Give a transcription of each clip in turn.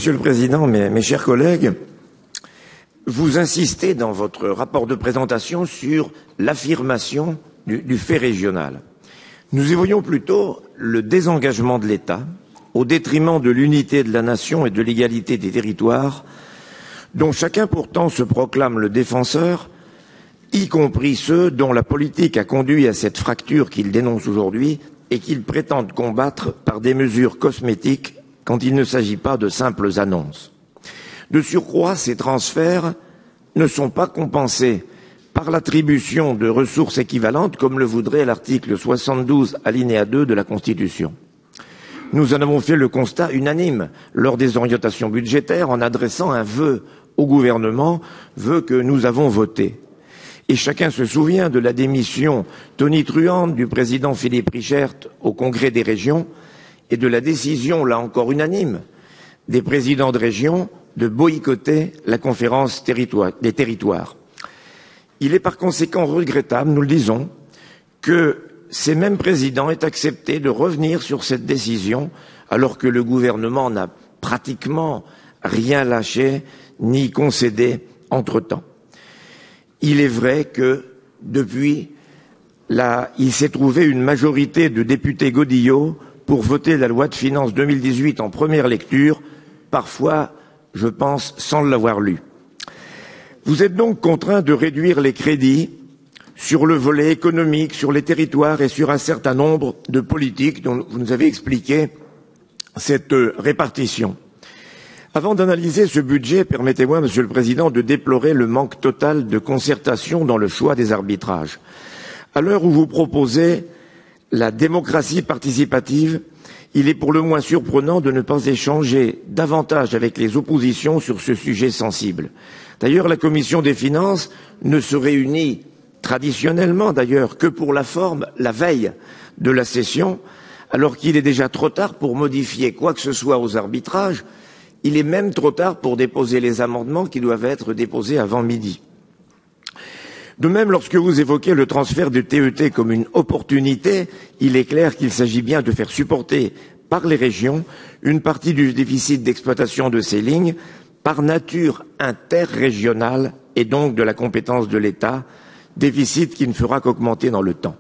Monsieur le Président, mes chers collègues, vous insistez dans votre rapport de présentation sur l'affirmation du fait régional. Nous y voyons plutôt le désengagement de l'État au détriment de l'unité de la nation et de l'égalité des territoires, dont chacun pourtant se proclame le défenseur, y compris ceux dont la politique a conduit à cette fracture qu'ils dénoncent aujourd'hui et qu'ils prétendent combattre par des mesures cosmétiques quand il ne s'agit pas de simples annonces. De surcroît, ces transferts ne sont pas compensés par l'attribution de ressources équivalentes comme le voudrait l'article 72 alinéa 2 de la Constitution. Nous en avons fait le constat unanime lors des orientations budgétaires en adressant un vœu au gouvernement, vœu que nous avons voté. Et chacun se souvient de la démission tonitruante du président Philippe Richert au Congrès des régions et de la décision, là encore unanime, des présidents de région de boycotter la conférence des territoires. Il est par conséquent regrettable, nous le disons, que ces mêmes présidents aient accepté de revenir sur cette décision alors que le gouvernement n'a pratiquement rien lâché ni concédé entre-temps. Il est vrai que, depuis, il s'est trouvé une majorité de députés godillots pour voter la loi de finances 2018 en première lecture, parfois, je pense, sans l'avoir lu. Vous êtes donc contraint de réduire les crédits sur le volet économique, sur les territoires et sur un certain nombre de politiques dont vous nous avez expliqué cette répartition. Avant d'analyser ce budget, permettez-moi, Monsieur le Président, de déplorer le manque total de concertation dans le choix des arbitrages. À l'heure où vous proposez la démocratie participative, il est pour le moins surprenant de ne pas échanger davantage avec les oppositions sur ce sujet sensible. D'ailleurs, la Commission des finances ne se réunit traditionnellement d'ailleurs que pour la forme la veille de la session, alors qu'il est déjà trop tard pour modifier quoi que ce soit aux arbitrages. Il est même trop tard pour déposer les amendements qui doivent être déposés avant midi. De même, lorsque vous évoquez le transfert du TET comme une opportunité, il est clair qu'il s'agit bien de faire supporter par les régions une partie du déficit d'exploitation de ces lignes par nature interrégionale et donc de la compétence de l'État, déficit qui ne fera qu'augmenter dans le temps.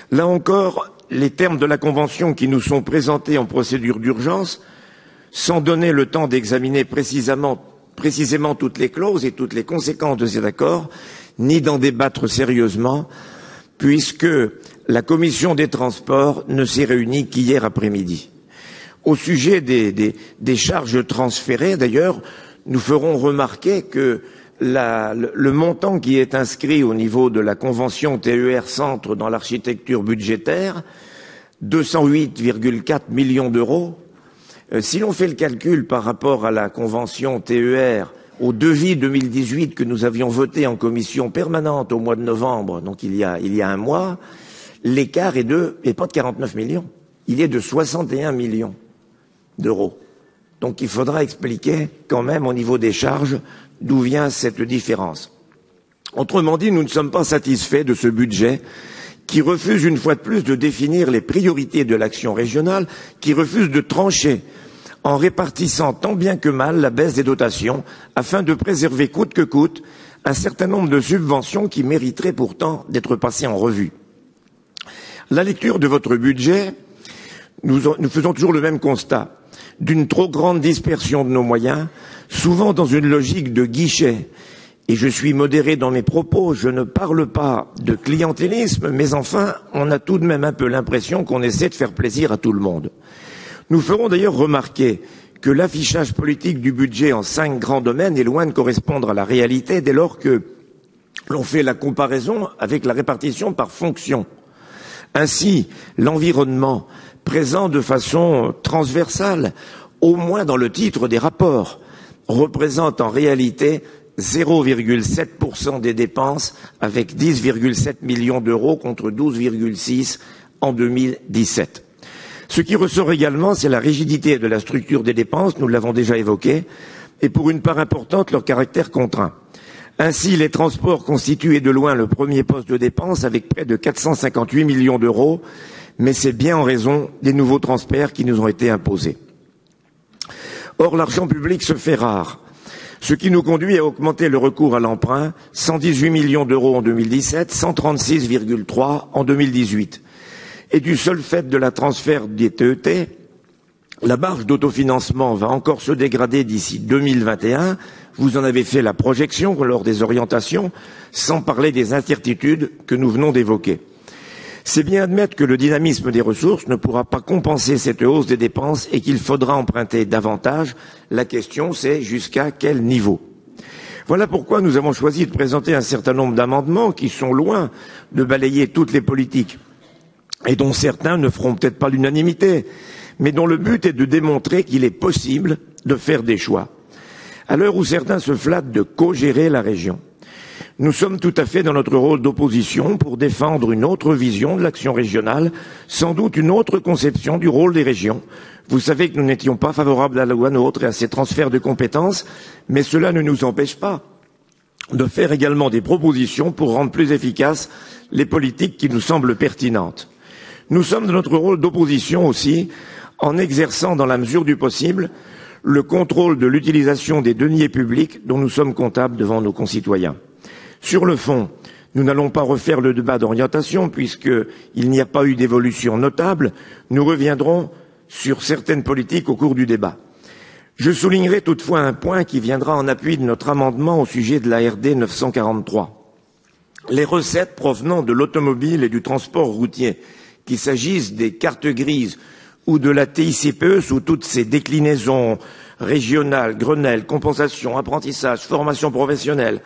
Là encore, les termes de la Convention qui nous sont présentés en procédure d'urgence, sans donner le temps d'examiner précisément toutes les clauses et toutes les conséquences de ces accords, ni d'en débattre sérieusement, puisque la Commission des transports ne s'est réunie qu'hier après-midi. Au sujet des charges transférées, d'ailleurs, nous ferons remarquer que le montant qui est inscrit au niveau de la convention TER Centre dans l'architecture budgétaire, 208,4 millions d'euros, si l'on fait le calcul par rapport à la convention TER, au devis 2018 que nous avions voté en commission permanente au mois de novembre, donc il y a un mois, l'écart est pas de 49 millions, il est de 61 millions d'euros. Donc il faudra expliquer quand même au niveau des charges d'où vient cette différence. Autrement dit, nous ne sommes pas satisfaits de ce budget qui refuse une fois de plus de définir les priorités de l'action régionale, qui refuse de trancher en répartissant tant bien que mal la baisse des dotations afin de préserver coûte que coûte un certain nombre de subventions qui mériteraient pourtant d'être passées en revue. À la lecture de votre budget, nous faisons toujours le même constat d'une trop grande dispersion de nos moyens, souvent dans une logique de guichet. Et je suis modéré dans mes propos, je ne parle pas de clientélisme, mais enfin, on a tout de même un peu l'impression qu'on essaie de faire plaisir à tout le monde. Nous ferons d'ailleurs remarquer que l'affichage politique du budget en 5 grands domaines est loin de correspondre à la réalité dès lors que l'on fait la comparaison avec la répartition par fonction. Ainsi, l'environnement, présent de façon transversale, au moins dans le titre des rapports, représente en réalité 0,7% des dépenses avec 10,7 millions d'euros contre 12,6 en 2017. Ce qui ressort également, c'est la rigidité de la structure des dépenses, nous l'avons déjà évoqué, et pour une part importante, leur caractère contraint. Ainsi, les transports constituaient de loin le premier poste de dépense avec près de 458 millions d'euros, mais c'est bien en raison des nouveaux transferts qui nous ont été imposés. Or, l'argent public se fait rare, ce qui nous conduit à augmenter le recours à l'emprunt, 118 millions d'euros en 2017, 136,3 en 2018. Et du seul fait de la transfert des TET, la marge d'autofinancement va encore se dégrader d'ici 2021. Vous en avez fait la projection lors des orientations, sans parler des incertitudes que nous venons d'évoquer. C'est bien admettre que le dynamisme des ressources ne pourra pas compenser cette hausse des dépenses et qu'il faudra emprunter davantage. La question, c'est jusqu'à quel niveau? Voilà pourquoi nous avons choisi de présenter un certain nombre d'amendements qui sont loin de balayer toutes les politiques et dont certains ne feront peut-être pas l'unanimité, mais dont le but est de démontrer qu'il est possible de faire des choix. À l'heure où certains se flattent de co-gérer la région, nous sommes tout à fait dans notre rôle d'opposition pour défendre une autre vision de l'action régionale, sans doute une autre conception du rôle des régions. Vous savez que nous n'étions pas favorables à la loi NOTRe et à ces transferts de compétences, mais cela ne nous empêche pas de faire également des propositions pour rendre plus efficaces les politiques qui nous semblent pertinentes. Nous sommes dans notre rôle d'opposition aussi en exerçant dans la mesure du possible le contrôle de l'utilisation des deniers publics dont nous sommes comptables devant nos concitoyens. Sur le fond, nous n'allons pas refaire le débat d'orientation puisqu'il n'y a pas eu d'évolution notable. Nous reviendrons sur certaines politiques au cours du débat. Je soulignerai toutefois un point qui viendra en appui de notre amendement au sujet de la RD 943. Les recettes provenant de l'automobile et du transport routier, qu'il s'agisse des cartes grises ou de la TICPE sous toutes ses déclinaisons régionales, Grenelle, compensation, apprentissage, formation professionnelle,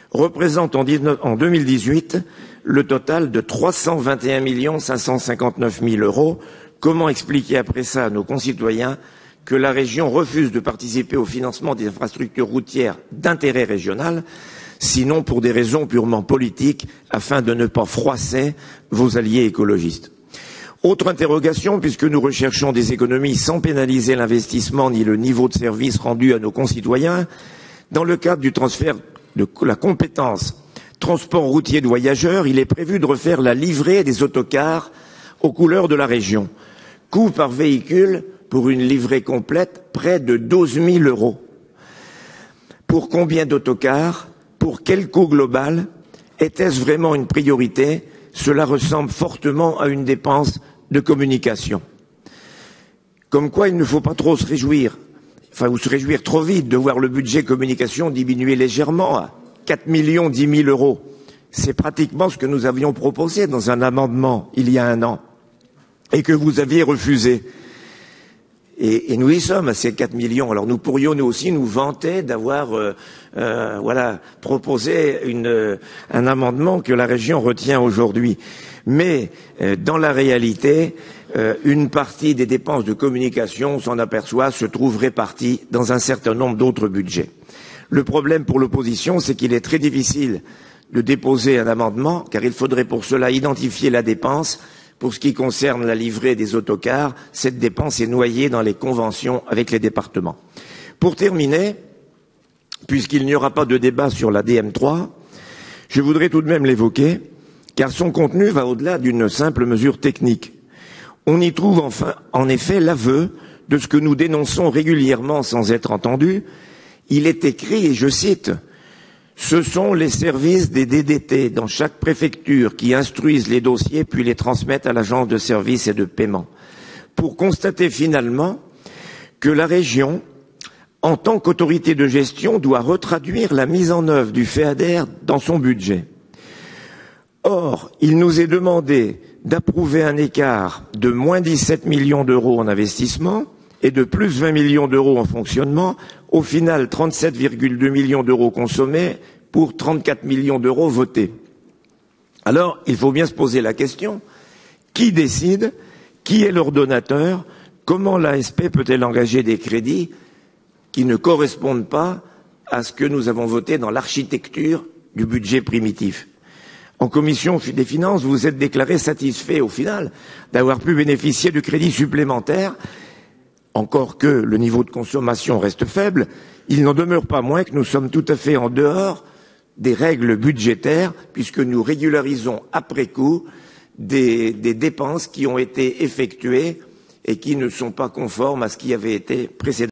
représente en 2018 le total de 321 559 000 euros. Comment expliquer après ça à nos concitoyens que la région refuse de participer au financement des infrastructures routières d'intérêt régional, sinon pour des raisons purement politiques, afin de ne pas froisser vos alliés écologistes? Autre interrogation, puisque nous recherchons des économies sans pénaliser l'investissement ni le niveau de service rendu à nos concitoyens, dans le cadre du transfert de la compétence transport routier de voyageurs, il est prévu de refaire la livrée des autocars aux couleurs de la région. Coût par véhicule pour une livrée complète, près de 12 000 euros. Pour combien d'autocars? Pour quel coût global? Était-ce vraiment une priorité? Cela ressemble fortement à une dépense de communication. Comme quoi, il ne faut pas trop se réjouir, ou se réjouir trop vite de voir le budget communication diminuer légèrement à 4 millions 10 000 euros. C'est pratiquement ce que nous avions proposé dans un amendement il y a un an et que vous aviez refusé. Et nous y sommes à ces 4 millions. Alors nous pourrions nous aussi nous vanter d'avoir proposé un amendement que la région retient aujourd'hui. Mais dans la réalité, une partie des dépenses de communication, on s'en aperçoit, se trouve répartie dans un certain nombre d'autres budgets. Le problème pour l'opposition, c'est qu'il est très difficile de déposer un amendement, car il faudrait pour cela identifier la dépense. Pour ce qui concerne la livrée des autocars, cette dépense est noyée dans les conventions avec les départements. Pour terminer, puisqu'il n'y aura pas de débat sur la DM3, je voudrais tout de même l'évoquer, car son contenu va au-delà d'une simple mesure technique. On y trouve enfin, en effet, l'aveu de ce que nous dénonçons régulièrement sans être entendus. Il est écrit, et je cite, ce sont les services des DDT dans chaque préfecture qui instruisent les dossiers puis les transmettent à l'agence de services et de paiement. Pour constater finalement que la région, en tant qu'autorité de gestion, doit retraduire la mise en œuvre du FEADER dans son budget. Or, il nous est demandé d'approuver un écart de moins 17 millions d'euros en investissement et de plus 20 millions d'euros en fonctionnement, au final 37,2 millions d'euros consommés pour 34 millions d'euros votés. Alors, il faut bien se poser la question, qui décide? Qui est l'ordonnateur? Comment l'ASP peut-elle engager des crédits qui ne correspondent pas à ce que nous avons voté dans l'architecture du budget primitif? En commission des finances, vous vous êtes déclaré satisfait au final d'avoir pu bénéficier de crédits supplémentaires. Encore que le niveau de consommation reste faible, il n'en demeure pas moins que nous sommes tout à fait en dehors des règles budgétaires puisque nous régularisons après coup des dépenses qui ont été effectuées et qui ne sont pas conformes à ce qui avait été précédemment.